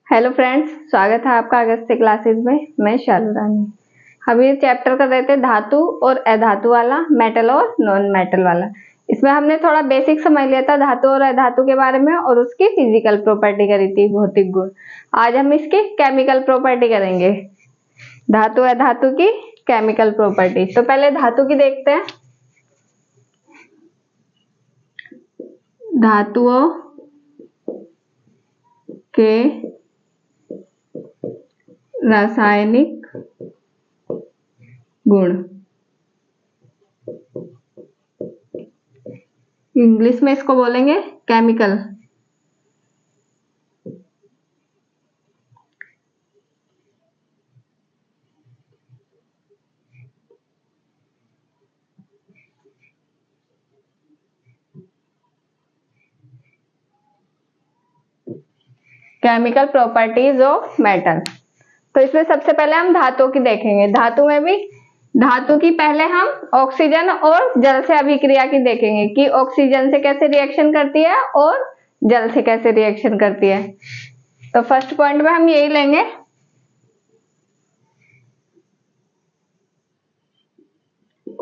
Hello friends, स्वागत है आपका अगस्त्य क्लासेस में। मैं शालू रानी। हम ये चैप्टर कर रहे थे धातु और अधातु वाला, मेटल और नॉन मेटल वाला। इसमें हमने थोड़ा बेसिक समझ लिया था धातु और अधातु के बारे में और उसकी फिजिकल प्रॉपर्टी करी थी, भौतिक गुण। आज हम इसकी केमिकल प्रॉपर्टी करेंगे, धातु अधातु की केमिकल प्रॉपर्टी। तो पहले धातु की देखते हैं। धातुओं के रासायनिक गुण, इंग्लिश में इसको बोलेंगे chemical. Chemical properties of metal. तो इसमें सबसे पहले हम धातु की देखेंगे। धातु में भी धातु की पहले हम ऑक्सीजन और जल से अभिक्रिया की देखेंगे कि ऑक्सीजन से कैसे रिएक्शन करती है और जल से कैसे रिएक्शन करती है। तो फर्स्ट पॉइंट में हम यही लेंगे,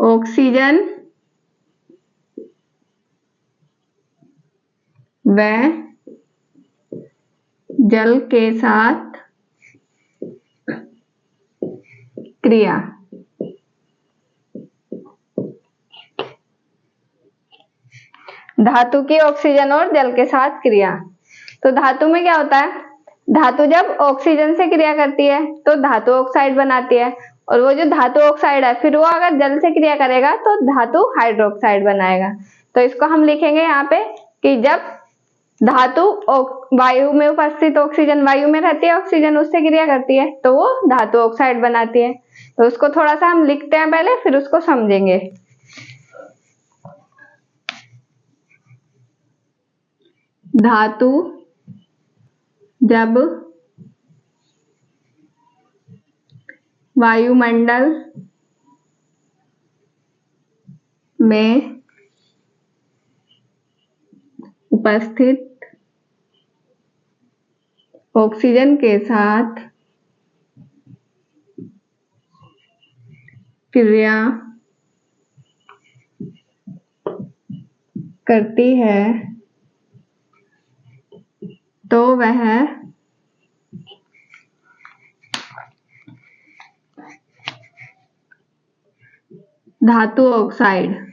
ऑक्सीजन व जल के साथ क्रिया। धातु की ऑक्सीजन और जल के साथ क्रिया। तो धातु में क्या होता है, धातु जब ऑक्सीजन से क्रिया करती है तो धातु ऑक्साइड बनाती है, और वो जो धातु ऑक्साइड है फिर वो अगर जल से क्रिया करेगा तो धातु हाइड्रोक्साइड बनाएगा। तो इसको हम लिखेंगे यहाँ पे कि जब धातु वायु में उपस्थित ऑक्सीजन, वायु में रहती है ऑक्सीजन, उससे क्रिया करती है तो वो धातु ऑक्साइड बनाती है। तो उसको थोड़ा सा हम लिखते हैं पहले, फिर उसको समझेंगे। धातु जब वायुमंडल में उपस्थित ऑक्सीजन के साथ क्रिया करती है तो वह धातु ऑक्साइड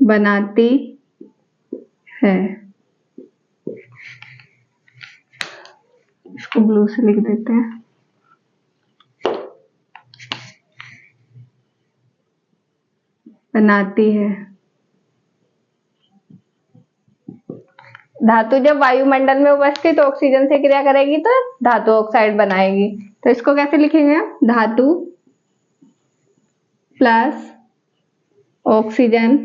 बनाती है। इसको ब्लू से लिख देते हैं। बनाती है। धातु जब वायुमंडल में उपस्थित ऑक्सीजन से क्रिया करेगी तो धातु ऑक्साइड बनाएगी। तो इसको कैसे लिखेंगे हम, धातु प्लस ऑक्सीजन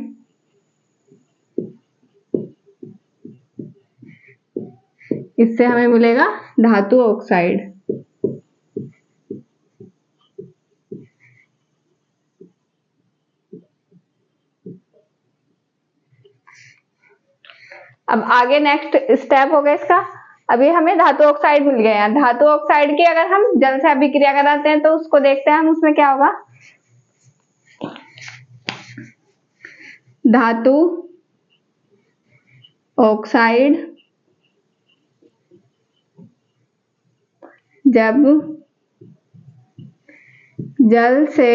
इससे हमें मिलेगा धातु ऑक्साइड। अब आगे नेक्स्ट स्टेप हो गया इसका। अभी हमें धातु ऑक्साइड मिल गया है। धातु ऑक्साइड की अगर हम जल से अभिक्रिया कराते हैं तो उसको देखते हैं हम, उसमें क्या होगा। धातु ऑक्साइड जब जल से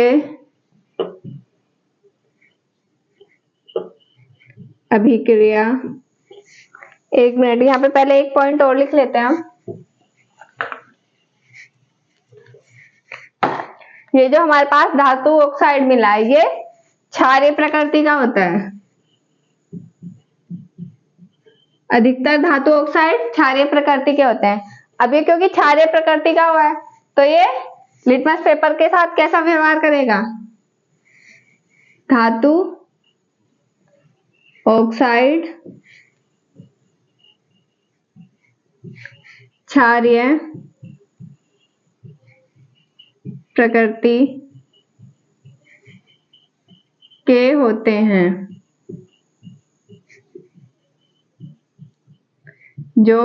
अभिक्रिया, एक मिनट यहाँ पे पहले एक पॉइंट और लिख लेते हैं हम। ये जो हमारे पास धातु ऑक्साइड मिला है ये क्षारीय प्रकृति का होता है। अधिकतर धातु ऑक्साइड क्षारीय प्रकृति के होते हैं। अब ये क्योंकि क्षारीय प्रकृति का हुआ है तो ये लिटमस पेपर के साथ कैसा व्यवहार करेगा, धातु ऑक्साइड क्षारीय प्रकृति के होते हैं, जो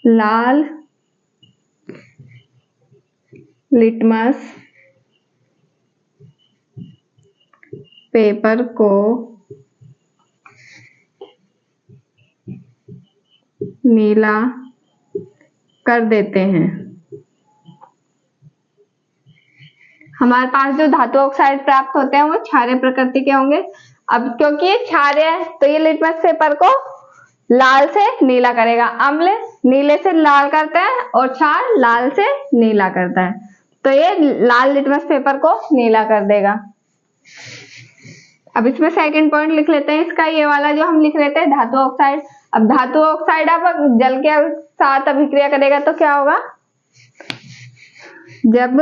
लाल लिटमस पेपर को नीला कर देते हैं। हमारे पास जो धातु ऑक्साइड प्राप्त होते हैं वो क्षारीय प्रकृति के होंगे। अब क्योंकि ये क्षारीय है तो ये लिटमस पेपर को लाल से नीला करेगा। अम्ल नीले से लाल करता है और क्षार लाल से नीला करता है, तो ये लाल लिटमस पेपर को नीला कर देगा। अब इसमें सेकंड पॉइंट लिख लेते हैं इसका, ये वाला जो हम लिख रहे थे धातु ऑक्साइड। अब धातु ऑक्साइड अब जल के साथ अभिक्रिया करेगा तो क्या होगा, जब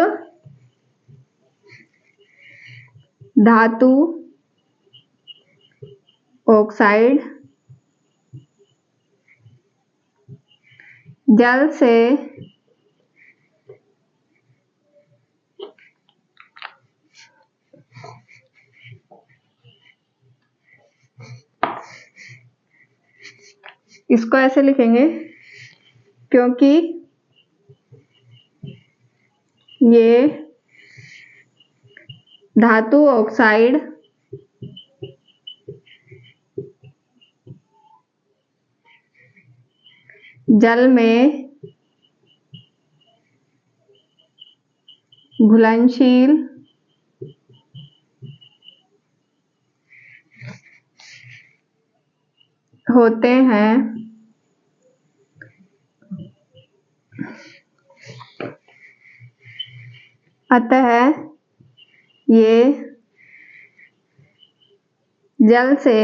धातु ऑक्साइड जल से इसको ऐसे लिखेंगे, क्योंकि ये धातु ऑक्साइड जल में घुलनशील होते हैं, अतः ये जल से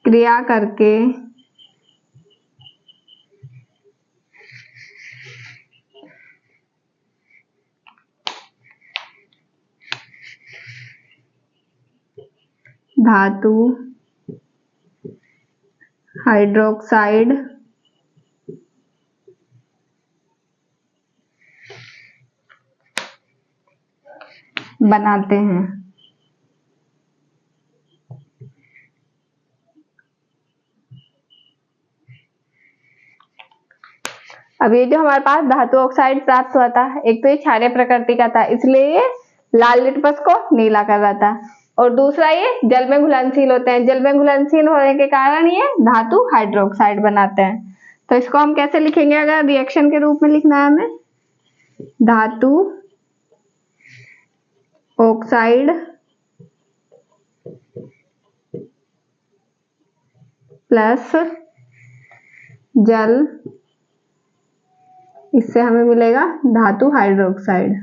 क्रिया करके धातु हाइड्रोक्साइड बनाते हैं। अब ये जो हमारे पास धातु ऑक्साइड प्राप्त हुआ था, एक तो ये क्षारीय प्रकृति का था इसलिए ये लाल लिटमस को नीला कर रहा था, और दूसरा ये जल में घुलनशील होते हैं, जल में घुलनशील होने के कारण ये धातु हाइड्रोक्साइड बनाते हैं। तो इसको हम कैसे लिखेंगे, अगर रिएक्शन के रूप में लिखना है हमें, धातु ऑक्साइड प्लस जल, इससे हमें मिलेगा धातु हाइड्रोक्साइड।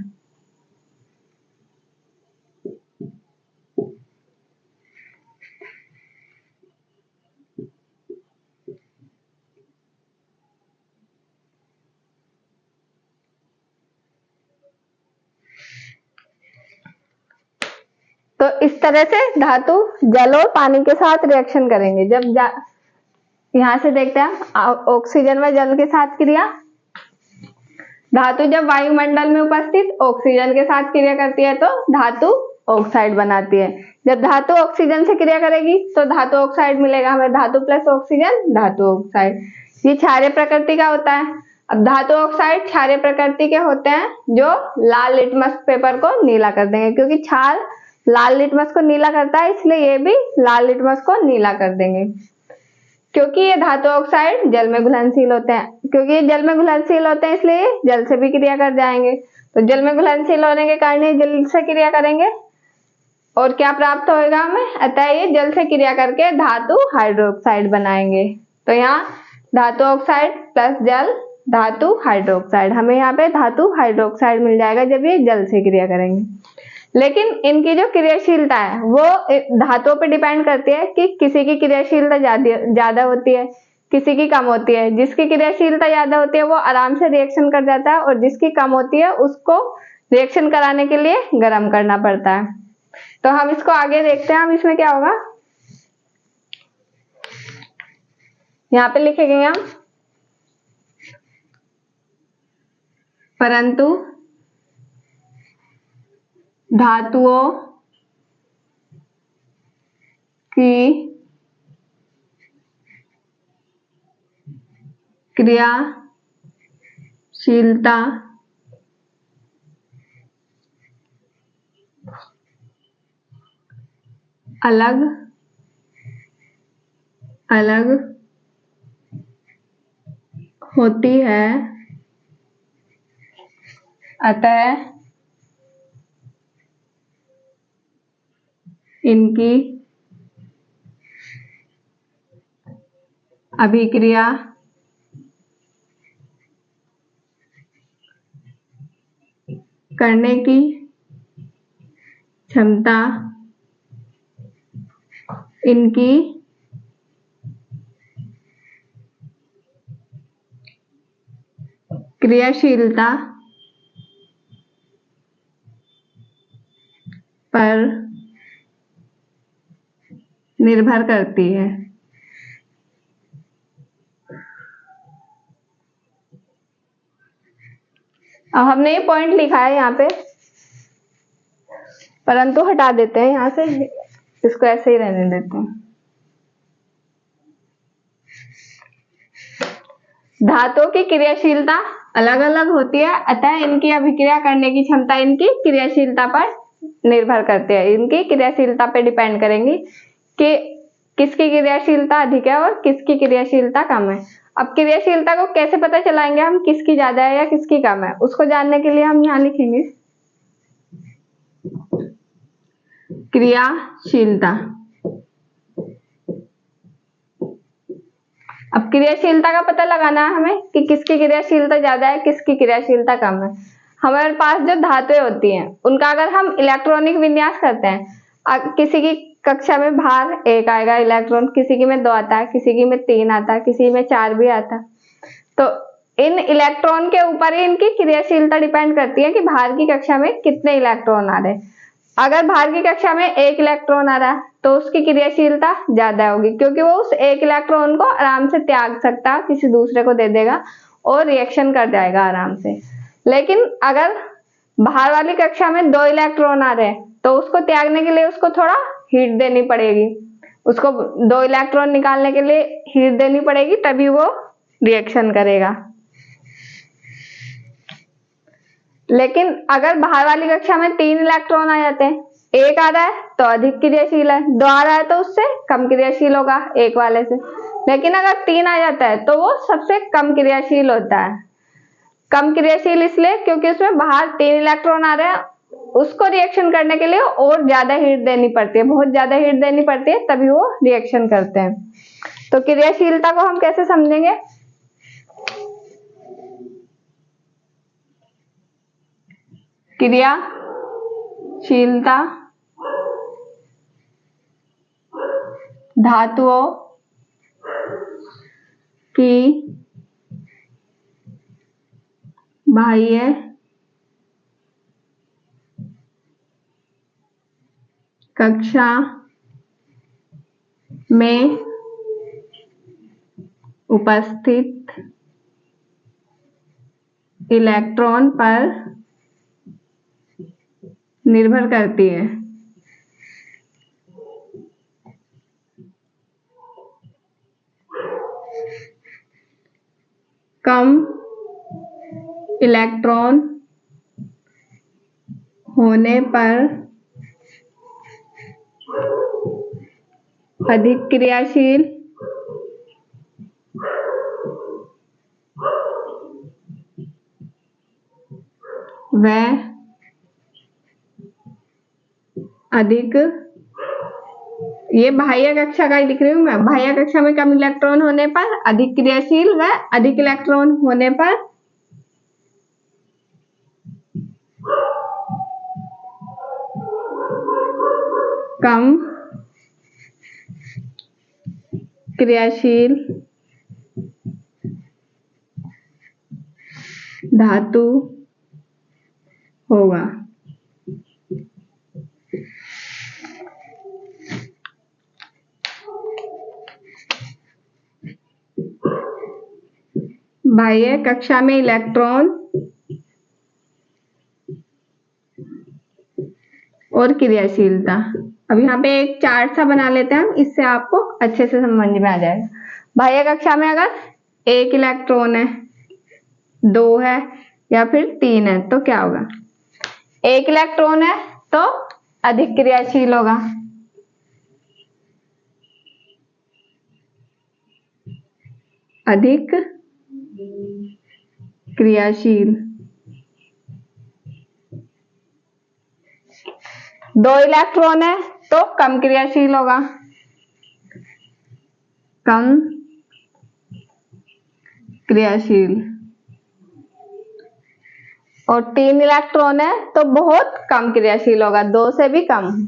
तो इस तरह से धातु जल और पानी के साथ रिएक्शन करेंगे। जब यहां से देखते हैं ऑक्सीजन व जल के साथ क्रिया, धातु जब वायुमंडल में उपस्थित ऑक्सीजन के साथ क्रिया करती है तो धातु ऑक्साइड बनाती है। जब धातु ऑक्सीजन से क्रिया करेगी तो धातु ऑक्साइड मिलेगा हमें, धातु प्लस ऑक्सीजन धातु ऑक्साइड। ये क्षारीय प्रकृति का होता है। अब धातु ऑक्साइड क्षारीय प्रकृति के होते हैं जो लाल लिटमस पेपर को नीला कर देंगे, क्योंकि क्षार लाल लिटमस को नीला करता है इसलिए ये भी लाल लिटमस को नीला कर देंगे। क्योंकि ये धातु ऑक्साइड जल में घुलनशील होते हैं, क्योंकि ये जल में घुलनशील होते हैं इसलिए जल से भी क्रिया कर जाएंगे। तो जल में घुलनशील होने के कारण ये जल से क्रिया करेंगे और क्या प्राप्त होगा हमें, अतः ये जल से क्रिया करके धातु हाइड्रोक्साइड बनाएंगे। तो यहाँ धातु ऑक्साइड प्लस जल धातु हाइड्रोक्साइड, हमें यहाँ पे धातु हाइड्रोक्साइड मिल जाएगा जब ये जल से क्रिया करेंगे। लेकिन इनकी जो क्रियाशीलता है वो धातुओं पे डिपेंड करती है कि किसी की क्रियाशीलता ज्यादा होती है, किसी की कम होती है। जिसकी क्रियाशीलता ज्यादा होती है वो आराम से रिएक्शन कर जाता है, और जिसकी कम होती है उसको रिएक्शन कराने के लिए गर्म करना पड़ता है। तो हम इसको आगे देखते हैं। अब इसमें क्या होगा, यहाँ पे लिखेंगे हम परंतु धातुओं की क्रियाशीलता अलग अलग होती है, अतः इनकी अभिक्रिया करने की क्षमता इनकी क्रियाशीलता पर निर्भर करती है। अब हमने ये पॉइंट लिखा है यहाँ पे, परंतु हटा देते हैं यहाँ से, इसको ऐसे ही रहने देते हैं। धातुओं की क्रियाशीलता अलग अलग होती है, अतः इनकी अभिक्रिया करने की क्षमता इनकी क्रियाशीलता पर निर्भर करती है। इनकी क्रियाशीलता पे डिपेंड करेंगी कि किसकी क्रियाशीलता अधिक है और किसकी क्रियाशीलता कम है। अब क्रियाशीलता को कैसे पता चलाएंगे हम, किसकी ज्यादा है या किसकी कम है, उसको जानने के लिए हम यहाँ लिखेंगे क्रियाशीलता। अब क्रियाशीलता का पता लगाना है हमें कि किसकी क्रियाशीलता ज्यादा है, किसकी क्रियाशीलता कम है। हमारे पास जो धातुएं होती हैं उनका अगर हम इलेक्ट्रॉनिक विन्यास करते हैं, किसी की कक्षा में बाहर 1 आएगा इलेक्ट्रॉन, किसी की में 2 आता है, किसी की में 3 आता है, किसी में 4 भी आता है। तो इन इलेक्ट्रॉन के ऊपर ही इनकी क्रियाशीलता डिपेंड करती है कि बाहर की कक्षा में कितने इलेक्ट्रॉन आ रहे हैं। अगर बाहर की कक्षा में 1 इलेक्ट्रॉन आ रहा है तो उसकी क्रियाशीलता ज्यादा होगी, क्योंकि वो उस 1 इलेक्ट्रॉन को आराम से त्याग सकता है, किसी दूसरे को दे देगा और रिएक्शन कर जाएगा आराम से। लेकिन अगर बाहर वाली कक्षा में 2 इलेक्ट्रॉन आ रहे हैं तो उसको त्यागने के लिए उसको थोड़ा हीट देनी पड़ेगी, उसको 2 इलेक्ट्रॉन निकालने के लिए हीट देनी पड़ेगी, तभी वो रिएक्शन करेगा। लेकिन अगर बाहर वाली कक्षा में 3 इलेक्ट्रॉन आ जाते हैं, 1 आ रहा है तो अधिक क्रियाशील है, 2 आ रहा है तो उससे कम क्रियाशील होगा 1 वाले से। लेकिन अगर 3 आ जाता है तो वो सबसे कम क्रियाशील होता है। कम क्रियाशील इसलिए क्योंकि उसमें बाहर 3 इलेक्ट्रॉन आ रहे हैं, उसको रिएक्शन करने के लिए और ज्यादा हीट देनी पड़ती है, बहुत ज्यादा हीट देनी पड़ती है, तभी वो रिएक्शन करते हैं। तो क्रियाशीलता को हम कैसे समझेंगे, क्रियाशीलता धातुओं की बाह्य कक्षा में उपस्थित इलेक्ट्रॉन पर निर्भर करती है। कम इलेक्ट्रॉन होने पर अधिक क्रियाशील व अधिक, ये बाह्य कक्षा का ही लिख रही हूं मैं, बाह्य कक्षा में कम इलेक्ट्रॉन होने पर अधिक क्रियाशील व अधिक इलेक्ट्रॉन होने पर कम क्रियाशील धातु होगा। बाह्य कक्षा में इलेक्ट्रॉन और क्रियाशीलता। अब यहाँ पे एक चार्ट सा बना लेते हैं हम, इससे आपको अच्छे से समझ में आ जाएगा। बाह्य कक्षा में अगर 1 इलेक्ट्रॉन है, 2 है या फिर 3 है तो क्या होगा? 1 इलेक्ट्रॉन है तो अधिक क्रियाशील होगा, अधिक क्रियाशील। 2 इलेक्ट्रॉन है तो कम क्रियाशील होगा, कम क्रियाशील। और 3 इलेक्ट्रॉन है तो बहुत कम क्रियाशील होगा, 2 से भी कम,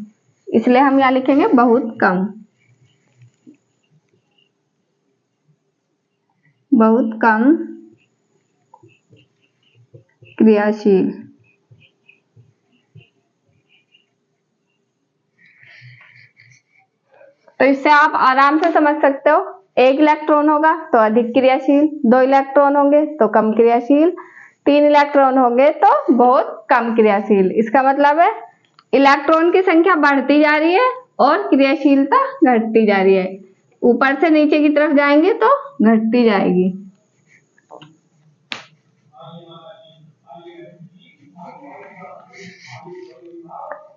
इसलिए हम यहाँ लिखेंगे बहुत कम, बहुत कम क्रियाशील। तो इससे आप आराम से समझ सकते हो, 1 इलेक्ट्रॉन होगा तो अधिक क्रियाशील, 2 इलेक्ट्रॉन होंगे तो कम क्रियाशील, 3 इलेक्ट्रॉन होंगे तो बहुत कम क्रियाशील। इसका मतलब है इलेक्ट्रॉन की संख्या बढ़ती जा रही है और क्रियाशीलता घटती जा रही है। ऊपर से नीचे की तरफ जाएंगे तो घटती जाएगी।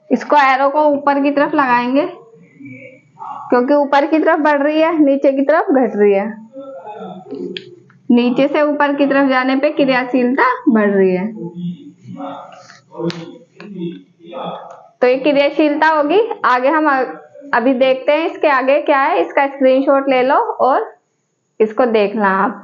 इसको एरो को ऊपर की तरफ लगाएंगे क्योंकि ऊपर की तरफ बढ़ रही है, नीचे की तरफ घट रही है। नीचे से ऊपर की तरफ जाने पे क्रियाशीलता बढ़ रही है, तो ये क्रियाशीलता होगी। आगे हम अभी देखते हैं इसके आगे क्या है, इसका स्क्रीनशॉट ले लो और इसको देखना आप।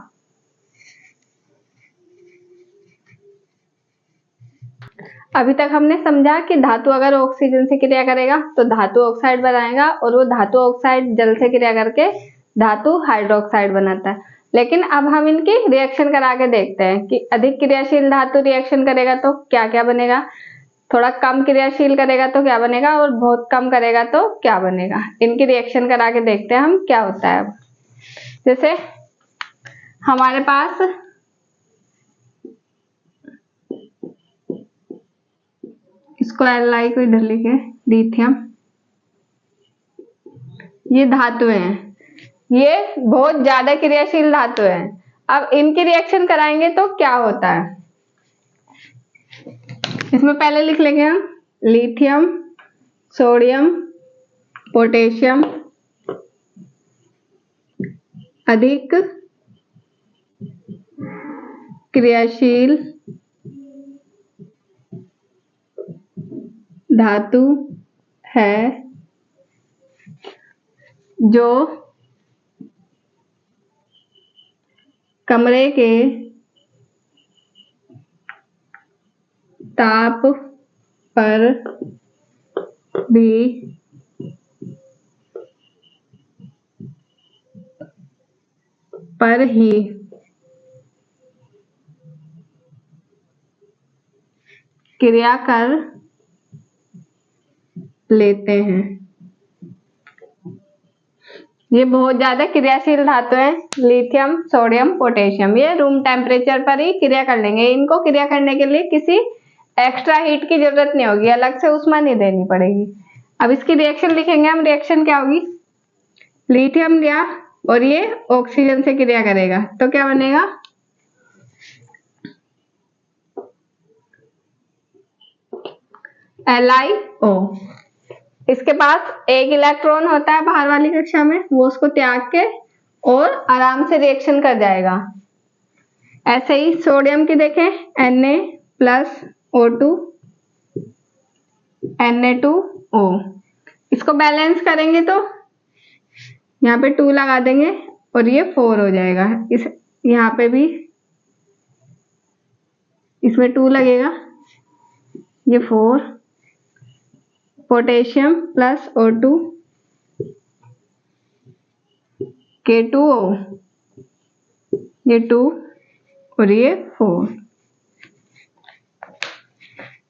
अभी तक हमने समझा कि धातु अगर ऑक्सीजन से क्रिया करेगा तो धातु ऑक्साइड बनाएगा, और वो धातु ऑक्साइड जल से क्रिया करके धातु हाइड्रोक्साइड बनाता है। लेकिन अब हम इनकी रिएक्शन करा के देखते हैं कि अधिक क्रियाशील धातु रिएक्शन करेगा तो क्या क्या बनेगा, थोड़ा कम क्रियाशील करेगा तो क्या बनेगा, और बहुत कम करेगा तो क्या बनेगा। इनकी रिएक्शन करा के देखते हैं हम क्या होता है। अब जैसे हमारे पास इसको Li को इधर लिखे, लिथियम, ये धातु हैं, ये बहुत ज्यादा क्रियाशील धातु है। अब इनकी रिएक्शन कराएंगे तो क्या होता है, इसमें पहले लिख लेंगे हम लिथियम, सोडियम, पोटेशियम, अधिक क्रियाशील धातु है जो कमरे के ताप पर भी क्रिया कर लेते हैं। ये बहुत ज्यादा क्रियाशील धातु है, लिथियम, सोडियम, पोटेशियम, ये रूम टेम्परेचर पर ही क्रिया कर लेंगे। इनको क्रिया करने के लिए किसी एक्स्ट्रा हीट की जरूरत नहीं होगी, अलग से ऊष्मा नहीं देनी पड़ेगी। अब इसकी रिएक्शन लिखेंगे हम, रिएक्शन क्या होगी, लिथियम लिया और ये ऑक्सीजन से क्रिया करेगा तो क्या बनेगा, LiO। इसके पास 1 इलेक्ट्रॉन होता है बाहर वाली कक्षा में, वो उसको त्याग के और आराम से रिएक्शन कर जाएगा। ऐसे ही सोडियम की देखें, Na+O2 Na2O, इसको बैलेंस करेंगे तो यहाँ पे 2 लगा देंगे और ये 4 हो जाएगा। इस यहाँ पे भी इसमें 2 लगेगा, ये 4, पोटेशियम +O2 K2O, ये 2 और ये 4।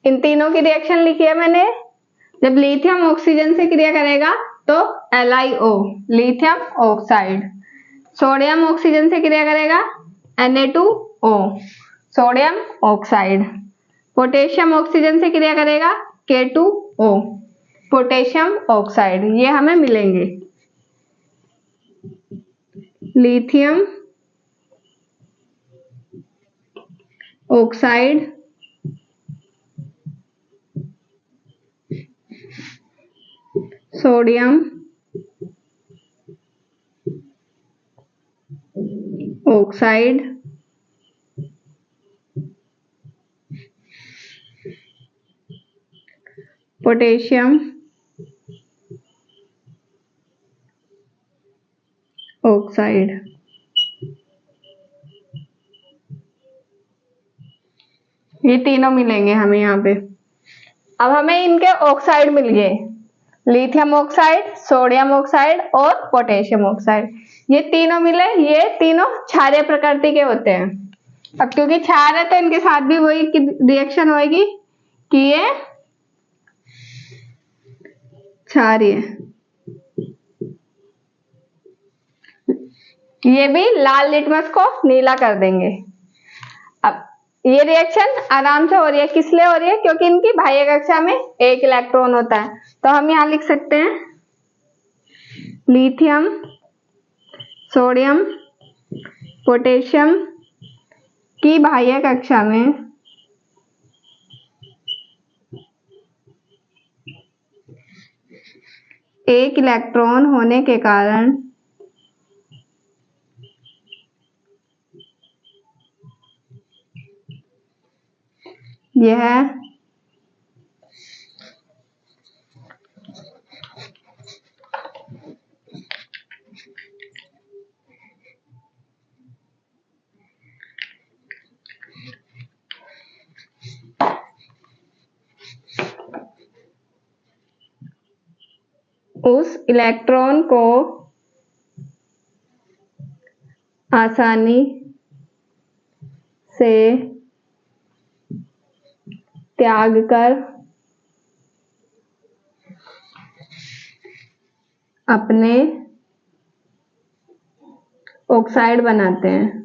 इन तीनों की रिएक्शन लिखी है मैंने। जब लिथियम ऑक्सीजन से क्रिया करेगा तो LiO, lithium oxide, sodium oxygen से क्रिया करेगा Na2O, sodium oxide, potassium oxygen से क्रिया करेगा K2O, पोटेशियम ऑक्साइड, ये हमें मिलेंगे। Lithium oxide, sodium oxide, potassium oxide. ये तीनों मिलेंगे हमें यहाँ पे। अब हमें इनके ऑक्साइड मिल गए, लिथियम ऑक्साइड, सोडियम ऑक्साइड और पोटेशियम ऑक्साइड। ये तीनों मिले, ये तीनों क्षारीय प्रकृति के होते हैं। अब क्योंकि क्षार है तो इनके साथ भी वही रिएक्शन होगी कि ये क्षारीय। ये भी लाल लिटमस को नीला कर देंगे। अब ये रिएक्शन आराम से हो रही है, किस लिए हो रही है? क्योंकि इनकी बाह्य कक्षा में एक इलेक्ट्रॉन होता है। तो हम यहाँ लिख सकते हैं लिथियम, सोडियम, पोटेशियम की बाह्य कक्षा में एक इलेक्ट्रॉन होने के कारण यह उस इलेक्ट्रॉन को आसानी से त्याग कर अपने ऑक्साइड बनाते हैं।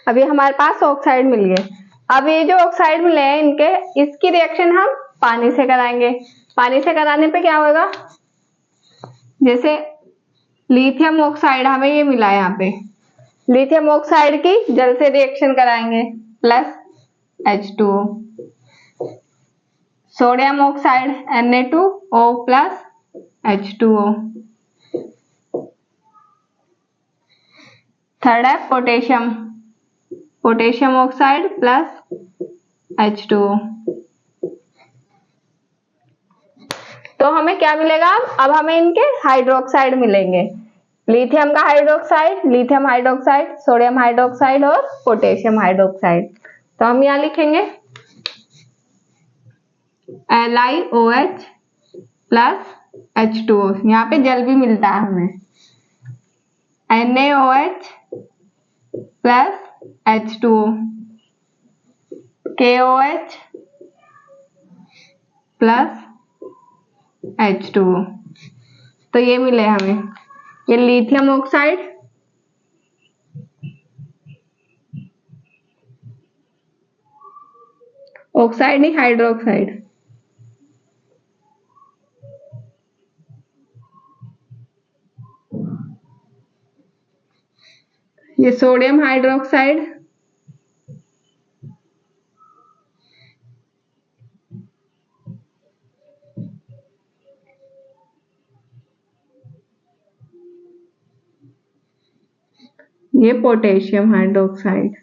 अभी हमारे पास ऑक्साइड मिल गए। अब ये जो ऑक्साइड मिले हैं इनके, इसकी रिएक्शन हम पानी से कराएंगे। पानी से कराने पे क्या होगा? जैसे लिथियम ऑक्साइड हमें ये मिला है, यहाँ पे लिथियम ऑक्साइड की जल से रिएक्शन कराएंगे plus H2O। Sodium oxide Na2O plus H2O। Third है potassium, potassium oxide plus H2O। तो हमें क्या मिलेगा? अब हमें इनके हाइड्रोक्साइड मिलेंगे, लिथियम का hydroxide, lithium hydroxide, sodium hydroxide और पोटेशियम हाइड्रोक्साइड। तो हम यहाँ लिखेंगे LiOH प्लस H2O। यहाँ पे जल भी मिलता है हमें, NaOH plus H2O, KOH plus H2O। तो ये मिले हमें, ये लिथियम ऑक्साइड, ऑक्साइड नहीं हाइड्रोक्साइड, ये सोडियम हाइड्रोक्साइड, ये पोटेशियम हाइड्रोक्साइड।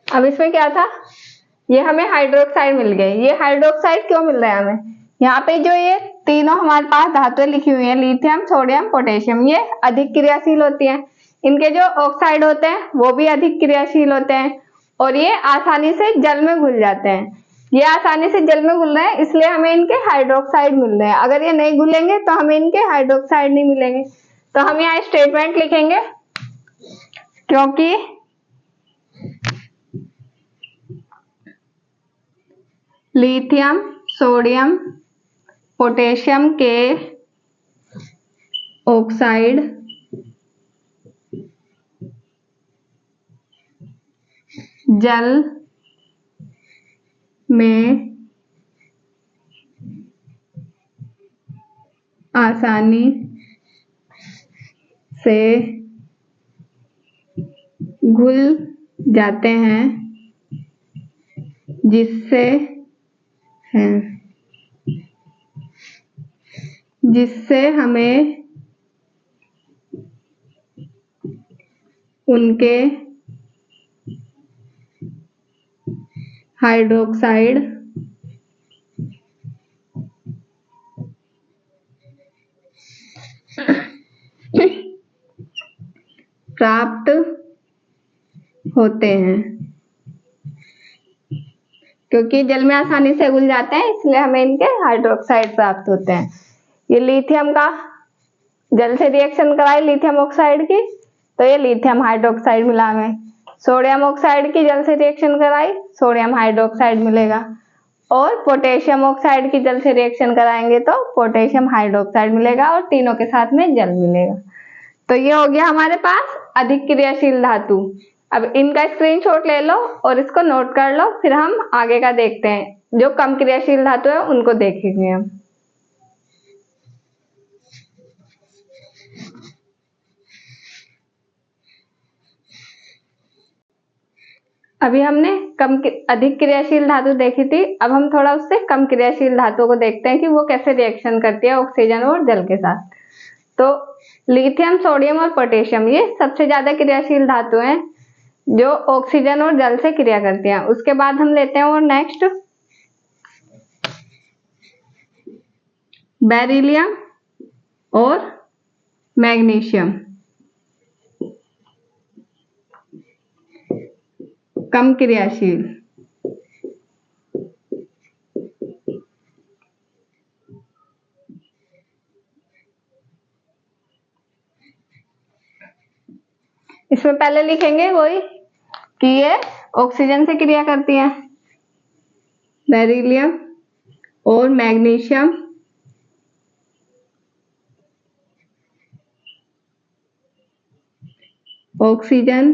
अब इसमें क्या था? ये हमें हाइड्रोक्साइड मिल गए। ये हाइड्रोक्साइड क्यों मिल रहा है हमें? यहाँ पे जो ये तीनों हमारे पास धातुएं लिखी हुई हैं, लिथियम, सोडियम, पोटेशियम, ये अधिक क्रियाशील होती हैं। इनके जो ऑक्साइड होते हैं वो भी अधिक क्रियाशील होते हैं और ये आसानी से जल में घुल जाते हैं। ये आसानी से जल में घुल रहे हैं, इसलिए हमें इनके हाइड्रोक्साइड मिल रहे हैं। अगर ये नहीं घुलेंगे तो हमें इनके हाइड्रोक्साइड नहीं मिलेंगे। तो हम यहाँ स्टेटमेंट लिखेंगे क्योंकि लिथियम, सोडियम, पोटेशियम के ऑक्साइड जल में आसानी से घुल जाते हैं, जिससे हमें उनके हाइड्रोक्साइड प्राप्त होते हैं। क्योंकि जल में आसानी से घुल जाते हैं इसलिए हमें इनके हाइड्रोक्साइड प्राप्त होते हैं। ये लिथियम का जल से रिएक्शन कराई लिथियम ऑक्साइड की, तो ये लिथियम हाइड्रोक्साइड मिला हमें। सोडियम ऑक्साइड की जल से रिएक्शन कराई, सोडियम हाइड्रोक्साइड मिलेगा। और पोटेशियम ऑक्साइड की जल से रिएक्शन कराएंगे तो पोटेशियम हाइड्रोक्साइड मिलेगा और तीनों के साथ में जल मिलेगा। तो ये हो गया हमारे पास अधिक क्रियाशील धातु। अब इनका स्क्रीनशॉट ले लो और इसको नोट कर लो, फिर हम आगे का देखते हैं। जो कम क्रियाशील धातु है उनको देखेंगे हम। अभी हमने अधिक क्रियाशील धातु देखी थी, अब हम थोड़ा उससे कम क्रियाशील धातुओं को देखते हैं कि वो कैसे रिएक्शन करती है ऑक्सीजन और जल के साथ। तो लिथियम, सोडियम और पोटेशियम ये सबसे ज्यादा क्रियाशील धातु हैं जो ऑक्सीजन और जल से क्रिया करती हैं। उसके बाद हम लेते हैं और नेक्स्ट बेरिलियम और मैग्नीशियम। कम क्रियाशील। इसमें पहले लिखेंगे वही कि ये ऑक्सीजन से क्रिया करती हैं। बेरिलियम और मैग्नीशियम ऑक्सीजन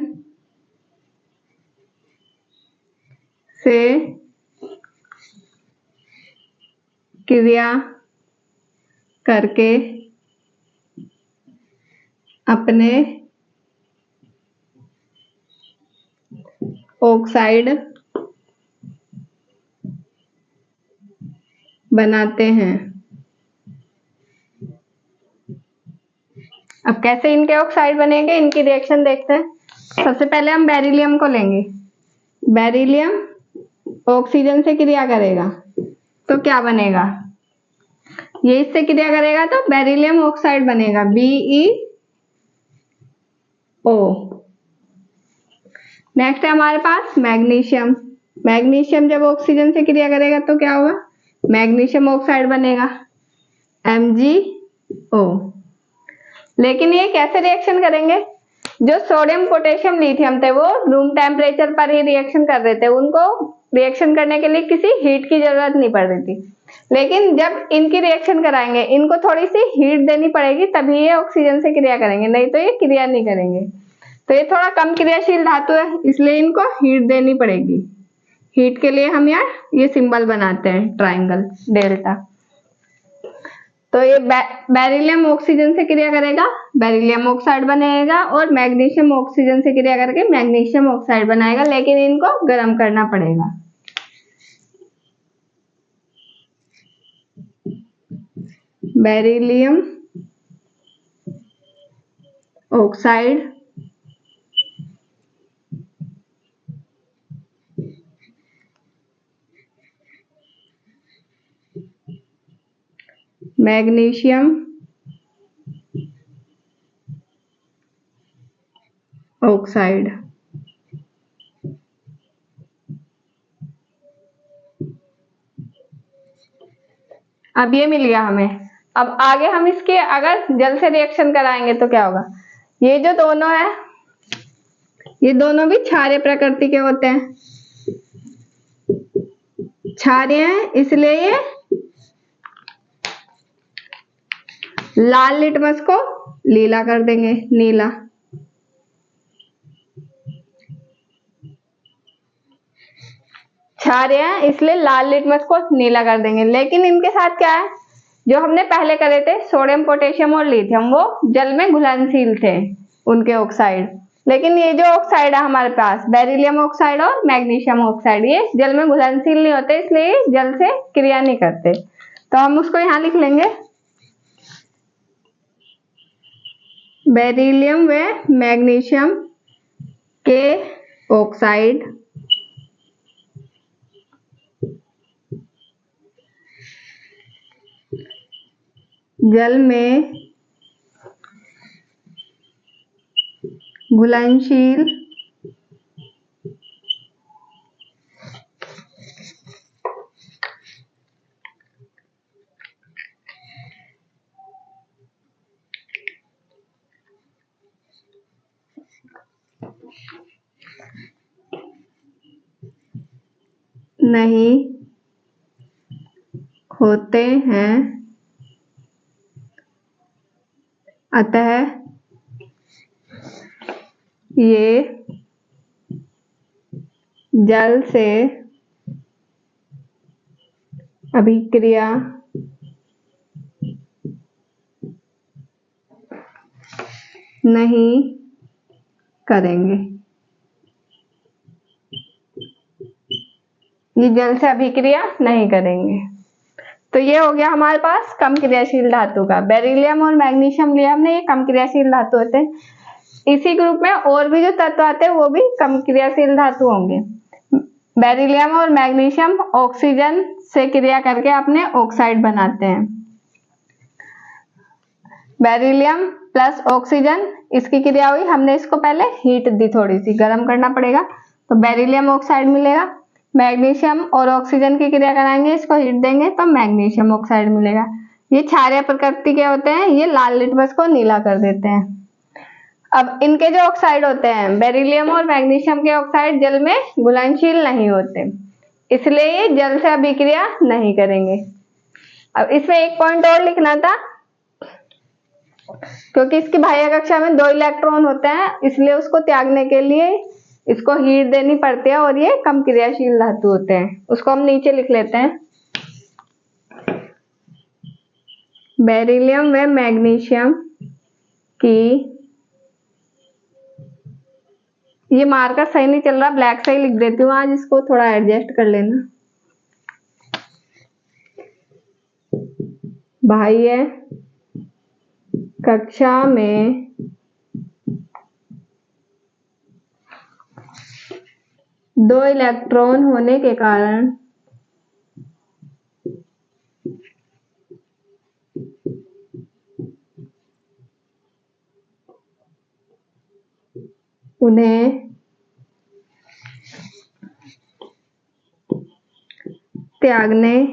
से क्रिया करके अपने ऑक्साइड बनाते हैं। अब कैसे इनके ऑक्साइड बनेंगे, इनकी रिएक्शन देखते हैं। सबसे पहले हम बेरिलियम को लेंगे। बेरिलियम ऑक्सीजन से क्रिया करेगा तो क्या बनेगा, ये इससे क्रिया करेगा तो बेरिलियम ऑक्साइड बनेगा, BeO। नेक्स्ट है हमारे पास मैग्नीशियम। मैग्नीशियम जब ऑक्सीजन से क्रिया करेगा तो क्या होगा, मैग्नीशियम ऑक्साइड बनेगा, MgO। लेकिन ये कैसे रिएक्शन करेंगे, जो सोडियम, पोटेशियम, लिथियम थे वो रूम टेम्परेचर पर ही रिएक्शन कर रहे थे, उनको रिएक्शन करने के लिए किसी हीट की जरूरत नहीं पड़ रही थी। लेकिन जब इनकी रिएक्शन कराएंगे, इनको थोड़ी सी हीट देनी पड़ेगी तभी ये ऑक्सीजन से क्रिया करेंगे, नहीं तो ये क्रिया नहीं करेंगे। तो ये थोड़ा कम क्रियाशील धातु है इसलिए इनको हीट देनी पड़ेगी। हीट के लिए हम यहाँ ये सिंबल बनाते हैं, ट्राइंगल डेल्टा। तो ये बेरिलियम ऑक्सीजन से क्रिया करेगा, बेरिलियम ऑक्साइड बनेगा, और मैग्नीशियम ऑक्सीजन से क्रिया करके मैग्नीशियम ऑक्साइड बनाएगा, लेकिन इनको गर्म करना पड़ेगा। Beryllium oxide magnesium oxide. अब ये मिल गया हमें। अब आगे हम इसके अगर जल से रिएक्शन कराएंगे तो क्या होगा, ये जो दोनों है ये दोनों भी क्षारीय प्रकृति के होते हैं, क्षारीय हैं, इसलिए ये लाल लिटमस को लीला कर देंगे, नीला। क्षारीय हैं इसलिए लाल लिटमस को नीला कर देंगे। लेकिन इनके साथ क्या है, जो हमने पहले करे थे सोडियम, पोटेशियम और लिथियम, वो जल में घुलनशील थे उनके ऑक्साइड। लेकिन ये जो ऑक्साइड है हमारे पास, बेरिलियम ऑक्साइड और मैग्नीशियम ऑक्साइड, ये जल में घुलनशील नहीं होते, इसलिए ये जल से क्रिया नहीं करते। तो हम उसको यहाँ लिख लेंगे, बेरिलियम व मैग्नीशियम के ऑक्साइड जल में घुलनशील नहीं होते हैं, अतः ये जल से अभिक्रिया नहीं करेंगे। ये जल से अभिक्रिया नहीं करेंगे। तो ये हो गया हमारे पास कम क्रियाशील धातु का। बेरिलियम और मैग्नीशियम लिया हमने, ये कम क्रियाशील धातु होते हैं। इसी ग्रुप में और भी जो तत्व आते हैं वो भी कम क्रियाशील धातु होंगे। बेरिलियम और मैग्नीशियम ऑक्सीजन से क्रिया करके अपने ऑक्साइड बनाते हैं। बेरिलियम प्लस ऑक्सीजन, इसकी क्रिया हुई, हमने इसको पहले हीट दी, थोड़ी सी गर्म करना पड़ेगा, तो बेरिलियम ऑक्साइड मिलेगा। मैग्नीशियम और ऑक्सीजन की क्रिया कराएंगे, इसको हीट देंगे तो मैग्नीशियम ऑक्साइड मिलेगा। ये क्षारीय प्रकृति के होते हैं, ये लाल लिटमस को नीला कर देते हैं। अब इनके जो ऑक्साइड होते हैं, बेरिलियम और मैग्नीशियम के ऑक्साइड जल में घुलनशील नहीं होते, इसलिए ये जल से अभिक्रिया नहीं करेंगे। अब इसमें एक पॉइंट और लिखना था, क्योंकि इसकी बाह्य कक्षा में 2 इलेक्ट्रॉन होते हैं, इसलिए उसको त्यागने के लिए इसको हीट देनी पड़ती है, और ये कम क्रियाशील धातु होते हैं। उसको हम नीचे लिख लेते हैं, बेरिलियम व मैग्नीशियम की, ये मार्कर सही नहीं चल रहा, ब्लैक सही लिख देती हूँ आज, इसको थोड़ा एडजस्ट कर लेना। बाह्य कक्षा में 2 इलेक्ट्रॉन होने के कारण उन्हें त्यागने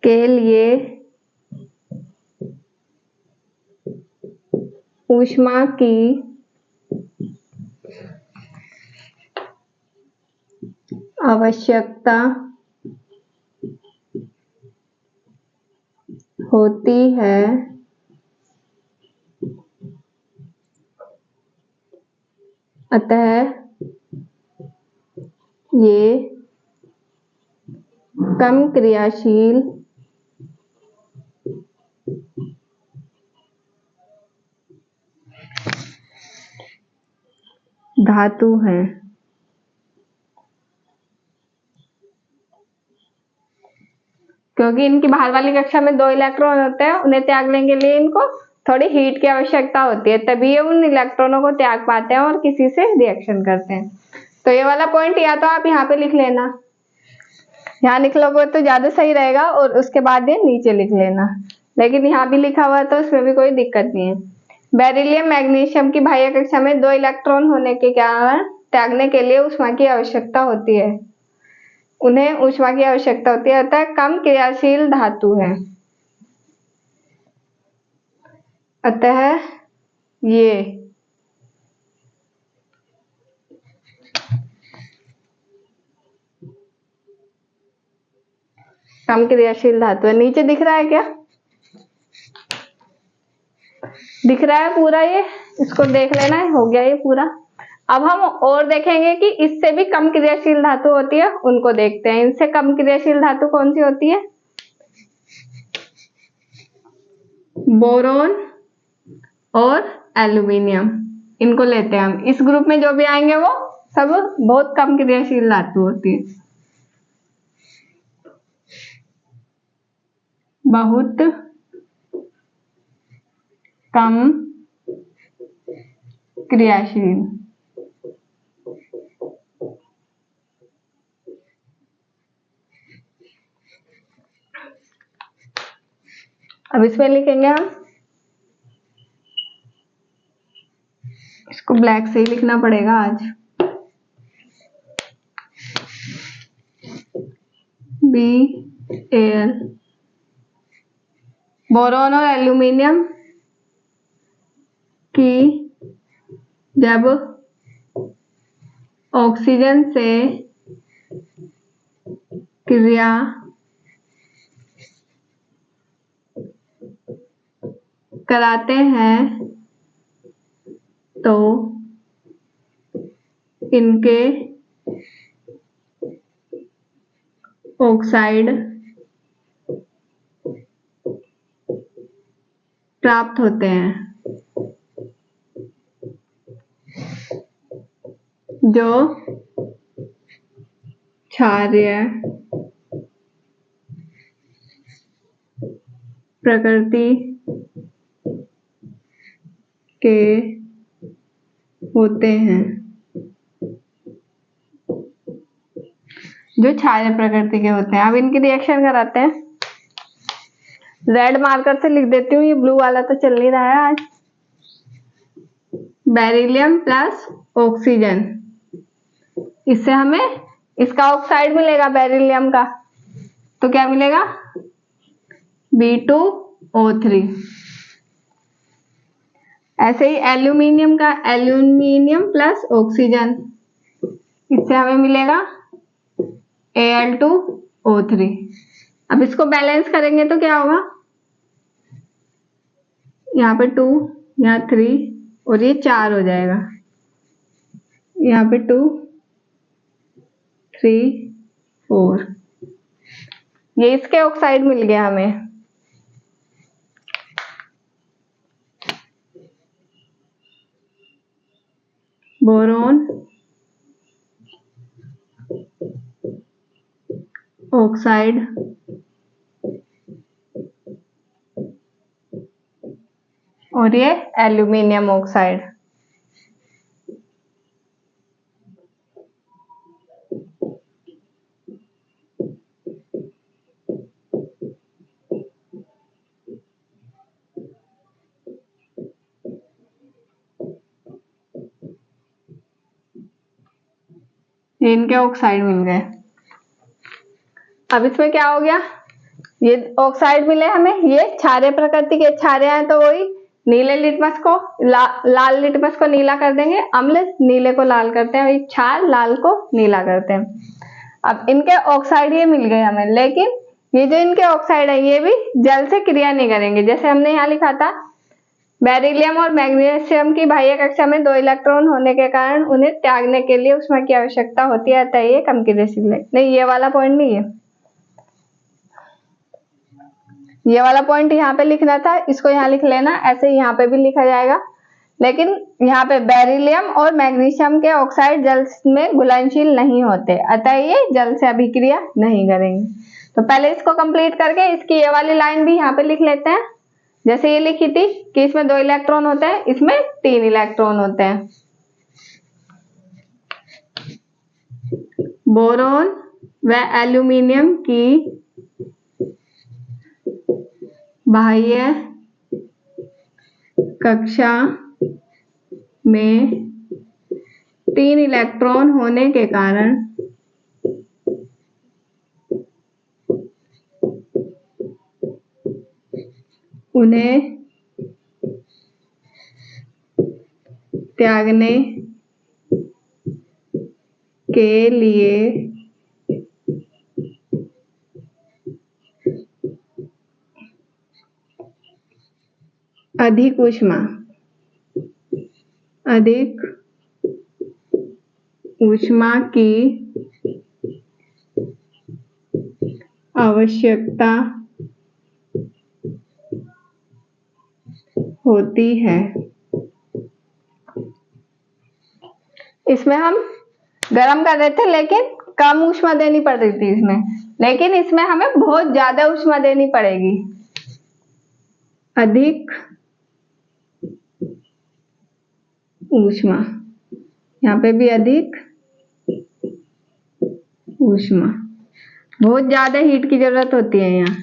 के लिए ऊष्मा की आवश्यकता होती है, अतः ये कम क्रियाशील धातु हैं। क्योंकि इनकी बाहर वाली कक्षा में 2 इलेक्ट्रॉन होते हैं, उन्हें त्यागने के लिए इनको थोड़ी हीट की आवश्यकता होती है, तभी ये उन इलेक्ट्रॉनों को त्याग पाते हैं और किसी से रिएक्शन करते हैं। तो ये वाला पॉइंट या तो आप यहाँ पे लिख लेना, यहाँ लिख लोगे तो ज्यादा सही रहेगा, और उसके बाद ये नीचे लिख लेना, लेकिन यहाँ भी लिखा हुआ है तो उसमें भी कोई दिक्कत नहीं है। बेरिलियम मैग्नीशियम की बाह्य कक्षा में 2 इलेक्ट्रॉन होने के कारण त्यागने के लिए ऊष्मा की आवश्यकता होती है, उन्हें ऊष्मा की आवश्यकता होती है, अतः कम क्रियाशील धातु है। अतः ये कम क्रियाशील धातु है। नीचे दिख रहा है क्या? दिख रहा है पूरा? ये इसको देख लेना है, हो गया ये पूरा। अब हम और देखेंगे कि इससे भी कम क्रियाशील धातु होती है, उनको देखते हैं। इनसे कम क्रियाशील धातु कौन सी होती है? बोरोन और एल्यूमिनियम, इनको लेते हैं हम। इस ग्रुप में जो भी आएंगे वो सब बहुत कम क्रियाशील धातु होती है, बहुत कम क्रियाशील। अब इसमें लिखेंगे हम, इसको ब्लैक से ही लिखना पड़ेगा आज। BAl, बोरोन और एल्यूमिनियम की जब ऑक्सीजन से क्रिया कराते हैं तो इनके ऑक्साइड प्राप्त होते हैं, जो क्षारीय प्रकृति के होते हैं, जो क्षारीय प्रकृति के होते हैं। अब इनकी रिएक्शन कराते हैं। रेड मार्कर से लिख देती हूँ, ये ब्लू वाला तो चल नहीं रहा है आज। बेरिलियम प्लस ऑक्सीजन, इससे हमें इसका ऑक्साइड मिलेगा बेरिलियम का, तो क्या मिलेगा? B2O3। ऐसे ही एल्यूमिनियम का, एल्यूमिनियम प्लस ऑक्सीजन, इससे हमें मिलेगा Al2O3। अब इसको बैलेंस करेंगे तो क्या होगा? यहाँ पे 2, यहाँ 3 और ये 4 हो जाएगा। यहाँ पे 2, 3, 4, ये इसके ऑक्साइड मिल गया हमें। बोरोन, ऑक्साइड और ये एल्यूमिनियम ऑक्साइड। ये इनके ऑक्साइड मिल गए। अब इसमें क्या हो गया? ये ऑक्साइड मिले हमें, ये क्षारीय प्रकृति के क्षारीय हैं, तो वही नीले लिटमस को लाल लिटमस को नीला कर देंगे, अम्ल नीले को लाल करते हैं, वही क्षार लाल को नीला करते हैं। अब इनके ऑक्साइड ये मिल गए हमें, लेकिन ये जो इनके ऑक्साइड है ये भी जल से क्रिया नहीं करेंगे। जैसे हमने यहाँ लिखा था, बेरिलियम और मैग्नीशियम की बाह्य कक्षा में 2 इलेक्ट्रॉन होने के कारण उन्हें त्यागने के लिए उष्मा की आवश्यकता होती है, अतः ये कम क्रियाशील है। नहीं, ये वाला पॉइंट नहीं है, ये वाला पॉइंट यहाँ पे लिखना था, इसको यहाँ लिख लेना। ऐसे यहाँ पे भी लिखा जाएगा, लेकिन यहाँ पे बेरिलियम और मैग्नीशियम के ऑक्साइड जल में घुलनशील नहीं होते, अतः ये जल से अभिक्रिया नहीं करेंगे। तो पहले इसको कंप्लीट करके इसकी ये वाली लाइन भी यहाँ पे लिख लेते हैं। जैसे ये लिखी थी कि इसमें 2 इलेक्ट्रॉन होते हैं, इसमें 3 इलेक्ट्रॉन होते हैं। बोरोन व एल्यूमिनियम की बाह्य कक्षा में 3 इलेक्ट्रॉन होने के कारण उन्हें त्यागने के लिए अधिक ऊष्मा की आवश्यकता होती है। इसमें हम गर्म कर रहे थे लेकिन कम ऊष्मा देनी पड़ रही थी इसमें, लेकिन इसमें हमें बहुत ज्यादा ऊष्मा देनी पड़ेगी। अधिक ऊष्मा, यहाँ पे भी अधिक ऊष्मा, बहुत ज्यादा हीट की जरूरत होती है यहाँ।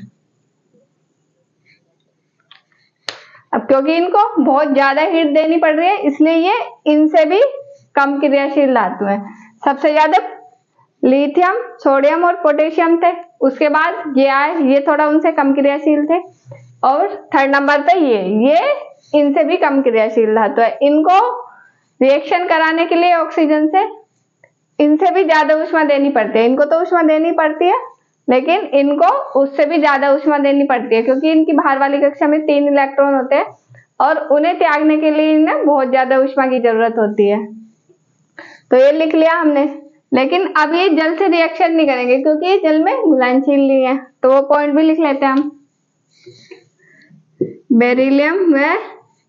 अब क्योंकि इनको बहुत ज्यादा हीट देनी पड़ रही है इसलिए ये इनसे भी कम क्रियाशील धातु है। सबसे ज्यादा लिथियम, सोडियम और पोटेशियम थे, उसके बाद ये आए, ये थोड़ा उनसे कम क्रियाशील थे, और थर्ड नंबर पे ये इनसे भी कम क्रियाशील धातु है। इनको रिएक्शन कराने के लिए ऑक्सीजन से इनसे भी ज्यादा ऊष्मा देनी पड़ती है। इनको तो ऊष्मा देनी पड़ती है लेकिन इनको उससे भी ज्यादा ऊष्मा देनी पड़ती है, क्योंकि इनकी बाहर वाली कक्षा में 3 इलेक्ट्रॉन होते हैं और उन्हें त्यागने के लिए इन्हें बहुत ज्यादा ऊष्मा की जरूरत होती है। तो ये लिख लिया हमने, लेकिन अब ये जल से रिएक्शन नहीं करेंगे क्योंकि ये जल में घुलनशील नहीं है, तो वो पॉइंट भी लिख लेते हैं हम। बेरिलियम व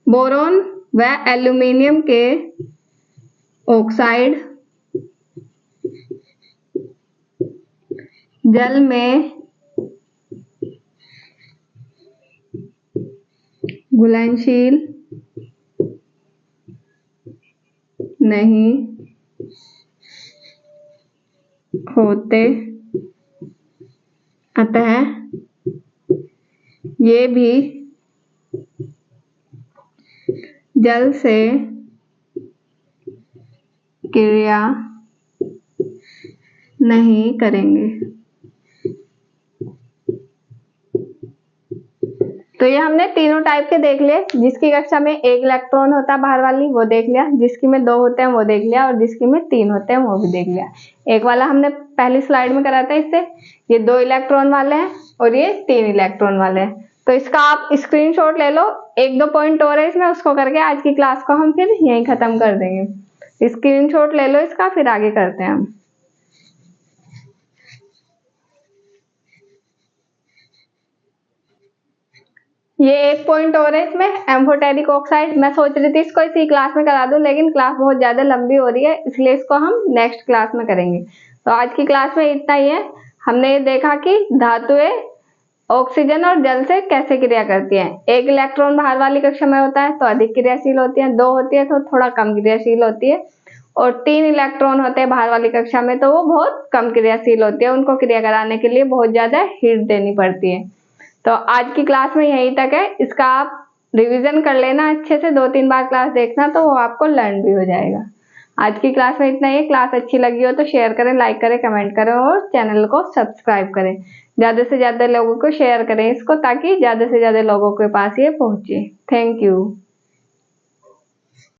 बोरोन व एल्यूमिनियम के ऑक्साइड जल में घुलनशील नहीं होते, अतः ये भी जल से क्रिया नहीं करेंगे। तो ये हमने तीनों टाइप के देख लिए। जिसकी कक्षा में 1 इलेक्ट्रॉन होता है बाहर वाली वो देख लिया, जिसकी में 2 होते हैं वो देख लिया, और जिसकी में 3 होते हैं वो भी देख लिया। एक वाला हमने पहली स्लाइड में करा था, इससे ये 2 इलेक्ट्रॉन वाले हैं और ये 3 इलेक्ट्रॉन वाले हैं। तो इसका आप स्क्रीनशॉट ले लो, 1-2 पॉइंट और है इसमें, उसको करके आज की क्लास को हम फिर यहीं खत्म कर देंगे। स्क्रीनशॉट ले लो इसका, फिर आगे करते हैं हम। ये 1 पॉइंट और है इसमें, एम्फोटेरिक ऑक्साइड। मैं सोच रही थी इसको इसी क्लास में करा दूं, लेकिन क्लास बहुत ज्यादा लंबी हो रही है, इसलिए इसको हम नेक्स्ट क्लास में करेंगे। तो आज की क्लास में इतना ही है। हमने ये देखा कि धातुएं ऑक्सीजन और जल से कैसे क्रिया करती हैं। 1 इलेक्ट्रॉन बाहर वाली कक्षा में होता है तो अधिक क्रियाशील होती है, 2 होती है तो थोड़ा कम क्रियाशील होती है, और 3 इलेक्ट्रॉन होते हैं बाहर वाली कक्षा में तो वो बहुत कम क्रियाशील होती है। उनको क्रिया कराने के लिए बहुत ज्यादा हीट देनी पड़ती है। तो आज की क्लास में यहीं तक है। इसका आप रिवीजन कर लेना अच्छे से, 2-3 बार क्लास देखना तो वो आपको लर्न भी हो जाएगा। आज की क्लास में इतना ही। क्लास अच्छी लगी हो तो शेयर करें, लाइक करें, कमेंट करें और चैनल को सब्सक्राइब करें। ज्यादा से ज्यादा लोगों को शेयर करें इसको, ताकि ज्यादा से ज्यादा लोगों के पास ये पहुंचे। Thank you.